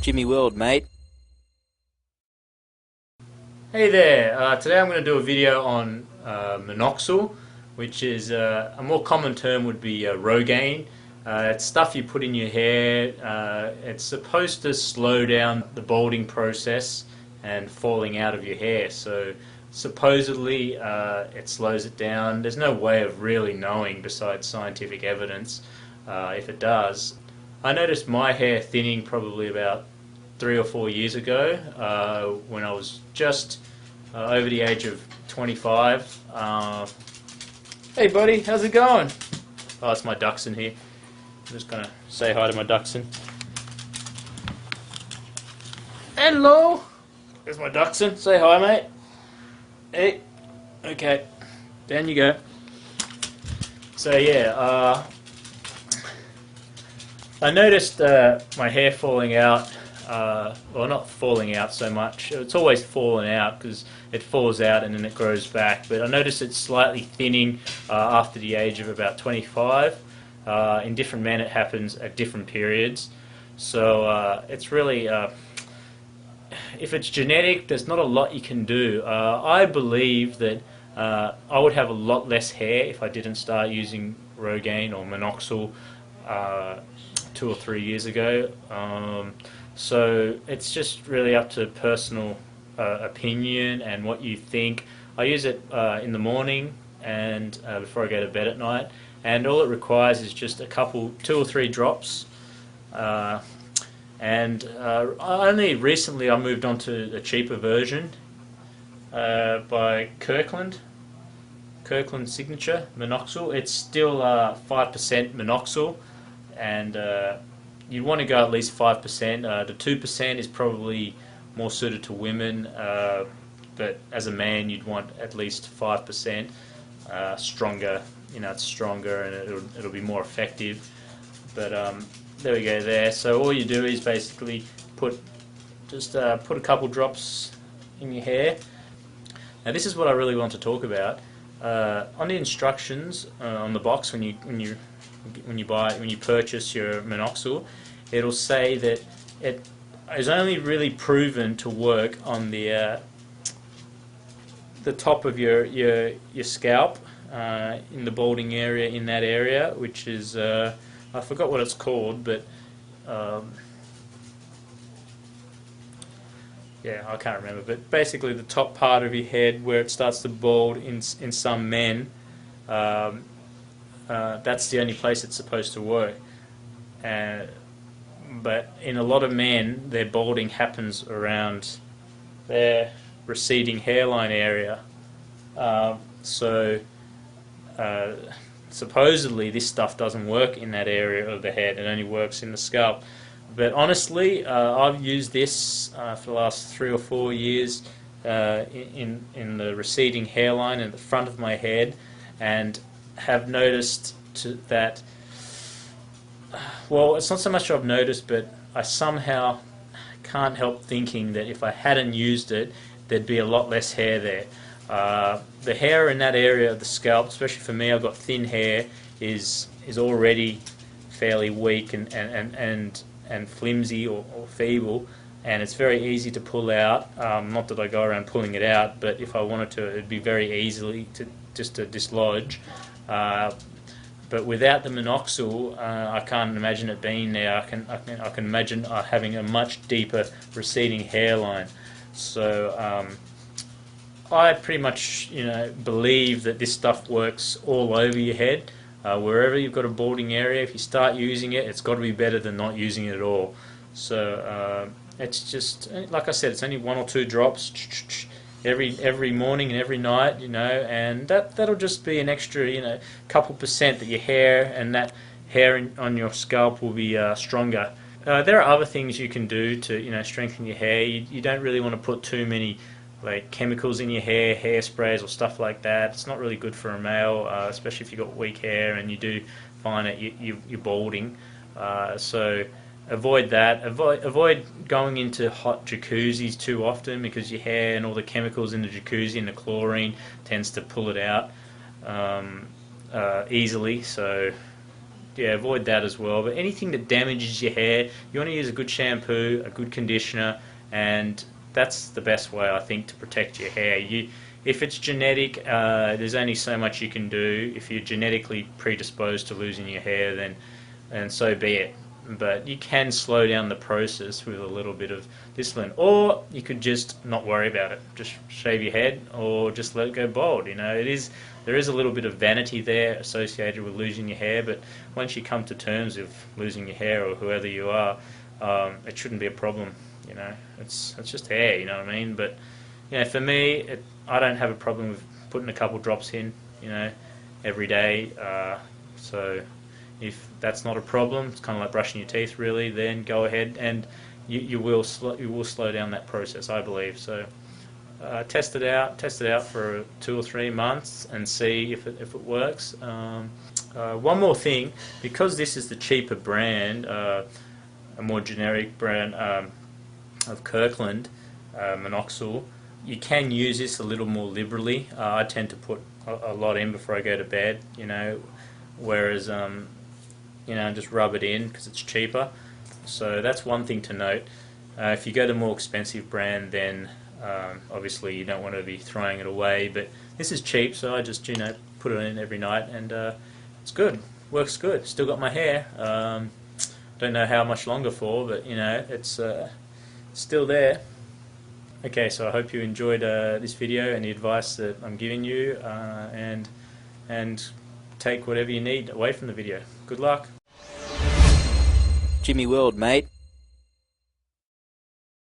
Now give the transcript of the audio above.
Jimmy World, mate. Hey there, today I'm going to do a video on minoxidil, which is a more common term would be Rogaine. It's stuff you put in your hair. It's supposed to slow down the balding process and falling out of your hair. So supposedly it slows it down. There's no way of really knowing besides scientific evidence if it does. I noticed my hair thinning probably about 3 or 4 years ago when I was just over the age of 25. Hey buddy, how's it going? Oh, it's my dachshund here. I'm just gonna say hi to my dachshund. Hello! There's my dachshund. Say hi, mate. Hey. Okay. Down you go. So yeah, I noticed my hair falling out. Well, not falling out so much. It's always fallen out because it falls out and then it grows back. But I noticed it's slightly thinning after the age of about 25. In different men, it happens at different periods. So it's really, if it's genetic, there's not a lot you can do. I believe that I would have a lot less hair if I didn't start using Rogaine or minoxidil 2 or 3 years ago. So it's just really up to personal opinion and what you think. I use it in the morning and before I go to bed at night, and all it requires is just 2 or 3 drops. Only recently I moved on to a cheaper version by Kirkland Signature Minoxidil. It's still 5% minoxidil, and you'd want to go at least 5%. The 2% is probably more suited to women, but as a man you'd want at least 5%. Stronger, it's stronger and it'll be more effective. But there we go there. So all you do is basically put a couple drops in your hair. Now this is what I really want to talk about. On the instructions on the box when you purchase your minoxidil, it'll say that it is only really proven to work on the top of your scalp, in the balding area, in that area, which is I forgot what it's called, but yeah, I can't remember. But basically, the top part of your head where it starts to bald in some men. That's the only place it's supposed to work. But in a lot of men, their balding happens around their receding hairline area. So supposedly this stuff doesn't work in that area of the head. It only works in the scalp. But honestly, I've used this for the last 3 or 4 years in the receding hairline in the front of my head, and have noticed that, well, it's not so much I've noticed, but I somehow can't help thinking that if I hadn't used it, there'd be a lot less hair there. The hair in that area of the scalp, especially for me, I've got thin hair, is already fairly weak and flimsy or feeble, and it's very easy to pull out. Not that I go around pulling it out, but if I wanted to, it'd be very easily to dislodge. But without the minoxidil, I can't imagine it being there. I can imagine having a much deeper receding hairline. So I pretty much believe that this stuff works all over your head. Wherever you've got a balding area, if you start using it, it's got to be better than not using it at all. So it's just, like I said, it's only 1 or 2 drops every morning and every night, and that'll just be an extra, couple percent that your hair and that hair on your scalp will be stronger. There are other things you can do to, strengthen your hair. You don't really want to put too many chemicals in your hair, hairsprays or stuff like that. It's not really good for a male, especially if you've got weak hair and you do find that you're balding. So avoid that. Avoid going into hot jacuzzis too often, because your hair and all the chemicals in the jacuzzi and the chlorine tends to pull it out easily. So avoid that as well. But anything that damages your hair, you want to use a good shampoo, a good conditioner, and that's the best way, I think, to protect your hair. If it's genetic, there's only so much you can do. If you're genetically predisposed to losing your hair, then so be it. But you can slow down the process with a little bit of discipline, or you could just not worry about it. Just shave your head, or just let it go bald. There is a little bit of vanity there associated with losing your hair, but once you come to terms with losing your hair, or whoever you are, it shouldn't be a problem. It's just hair. You know what I mean? But for me, I don't have a problem with putting a couple drops in, every day. So if that's not a problem, it's kind of like brushing your teeth, really. Then go ahead, and you will slow down that process, I believe. So test it out for 2 or 3 months and see if it works. One more thing, because this is the cheaper brand, a more generic brand of Kirkland, Monoxyl, you can use this a little more liberally. I tend to put a lot in before I go to bed, whereas just rub it in because it's cheaper. So that's one thing to note. If you go to a more expensive brand, then obviously you don't want to be throwing it away, but this is cheap, so I just put it in every night, and it's good, works good. Still got my hair. Don't know how much longer for, but it's still there. Okay, so I hope you enjoyed this video and the advice that I'm giving you, and take whatever you need away from the video. Good luck. Jimmy World, mate.